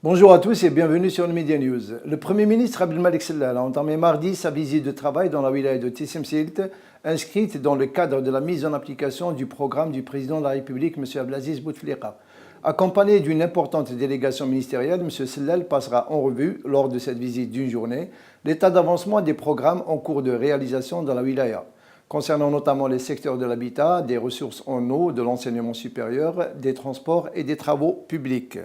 Bonjour à tous et bienvenue sur le Media News. Le Premier ministre Abdelmalek Sellal a entamé mardi sa visite de travail dans la wilaya de Tissim Silt, inscrite dans le cadre de la mise en application du programme du président de la République, M. Abdelaziz Bouteflika. Accompagné d'une importante délégation ministérielle, M. Sellal passera en revue, lors de cette visite d'une journée, l'état d'avancement des programmes en cours de réalisation dans la wilaya, concernant notamment les secteurs de l'habitat, des ressources en eau, de l'enseignement supérieur, des transports et des travaux publics.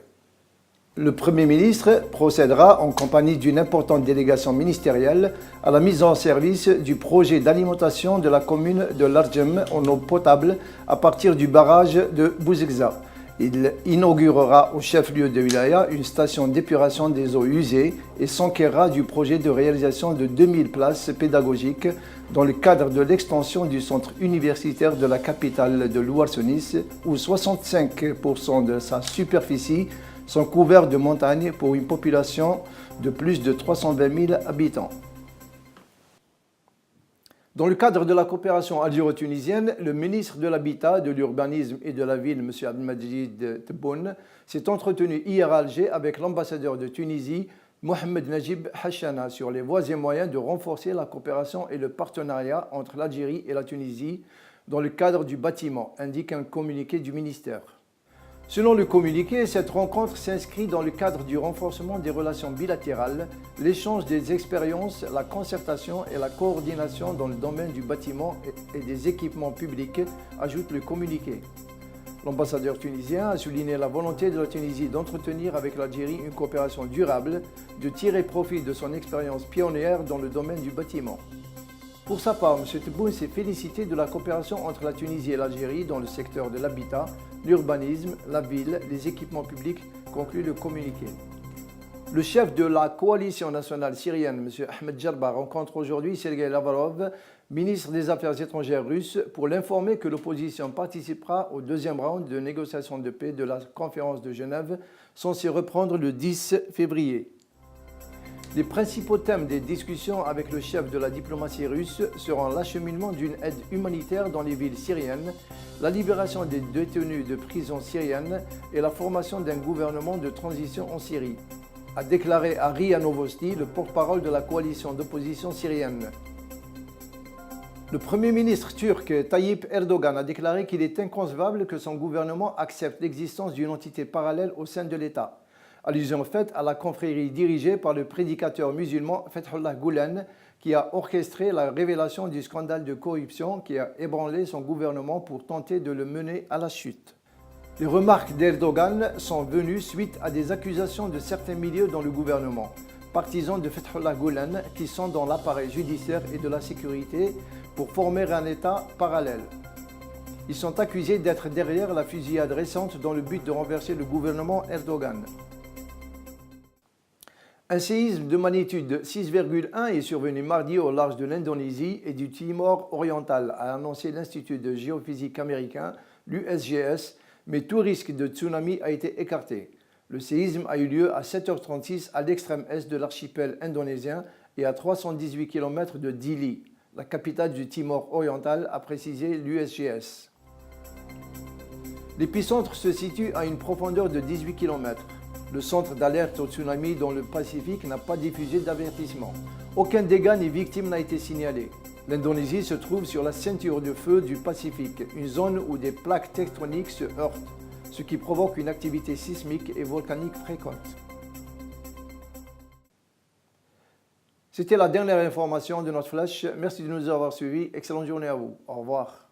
Le Premier ministre procédera, en compagnie d'une importante délégation ministérielle, à la mise en service du projet d'alimentation de la commune de Larjem en eau potable à partir du barrage de Bouzegza. Il inaugurera au chef-lieu de Wilaya une station d'épuration des eaux usées et s'enquérera du projet de réalisation de 2000 places pédagogiques dans le cadre de l'extension du centre universitaire de la capitale de l'Ouarsonis, où 65% de sa superficie sont couverts de montagnes pour une population de plus de 320 000 habitants. Dans le cadre de la coopération algéro-tunisienne, le ministre de l'Habitat, de l'Urbanisme et de la Ville, M. Abdelmajid Tebboune, s'est entretenu hier à Alger avec l'ambassadeur de Tunisie, Mohamed Najib Hachana, sur les voies et moyens de renforcer la coopération et le partenariat entre l'Algérie et la Tunisie dans le cadre du bâtiment, indique un communiqué du ministère. Selon le communiqué, cette rencontre s'inscrit dans le cadre du renforcement des relations bilatérales, l'échange des expériences, la concertation et la coordination dans le domaine du bâtiment et des équipements publics, ajoute le communiqué. L'ambassadeur tunisien a souligné la volonté de la Tunisie d'entretenir avec l'Algérie une coopération durable, de tirer profit de son expérience pionnière dans le domaine du bâtiment. Pour sa part, M. Tebboune s'est félicité de la coopération entre la Tunisie et l'Algérie dans le secteur de l'habitat, l'urbanisme, la ville, les équipements publics, conclut le communiqué. Le chef de la coalition nationale syrienne, M. Ahmed Jarba, rencontre aujourd'hui Sergei Lavrov, ministre des Affaires étrangères russe, pour l'informer que l'opposition participera au deuxième round de négociations de paix de la conférence de Genève, censée reprendre le 10 février. Les principaux thèmes des discussions avec le chef de la diplomatie russe seront l'acheminement d'une aide humanitaire dans les villes syriennes, la libération des détenus de prison syriennes et la formation d'un gouvernement de transition en Syrie, a déclaré à RIA Novosti, le porte-parole de la coalition d'opposition syrienne. Le Premier ministre turc Tayyip Erdogan a déclaré qu'il est inconcevable que son gouvernement accepte l'existence d'une entité parallèle au sein de l'État. Allusion faite à la confrérie dirigée par le prédicateur musulman Fethullah Gülen, qui a orchestré la révélation du scandale de corruption qui a ébranlé son gouvernement pour tenter de le mener à la chute. Les remarques d'Erdogan sont venues suite à des accusations de certains milieux dans le gouvernement, partisans de Fethullah Gülen, qui sont dans l'appareil judiciaire et de la sécurité pour former un État parallèle. Ils sont accusés d'être derrière la fusillade récente dans le but de renverser le gouvernement Erdogan. Un séisme de magnitude 6,1 est survenu mardi au large de l'Indonésie et du Timor oriental, a annoncé l'Institut de géophysique américain, l'USGS, mais tout risque de tsunami a été écarté. Le séisme a eu lieu à 7h36 à l'extrême est de l'archipel indonésien et à 318 km de Dili, la capitale du Timor oriental, a précisé l'USGS. L'épicentre se situe à une profondeur de 18 km. Le centre d'alerte au tsunami dans le Pacifique n'a pas diffusé d'avertissement. Aucun dégât ni victime n'a été signalé. L'Indonésie se trouve sur la ceinture de feu du Pacifique, une zone où des plaques tectoniques se heurtent, ce qui provoque une activité sismique et volcanique fréquente. C'était la dernière information de notre flash. Merci de nous avoir suivis. Excellente journée à vous. Au revoir.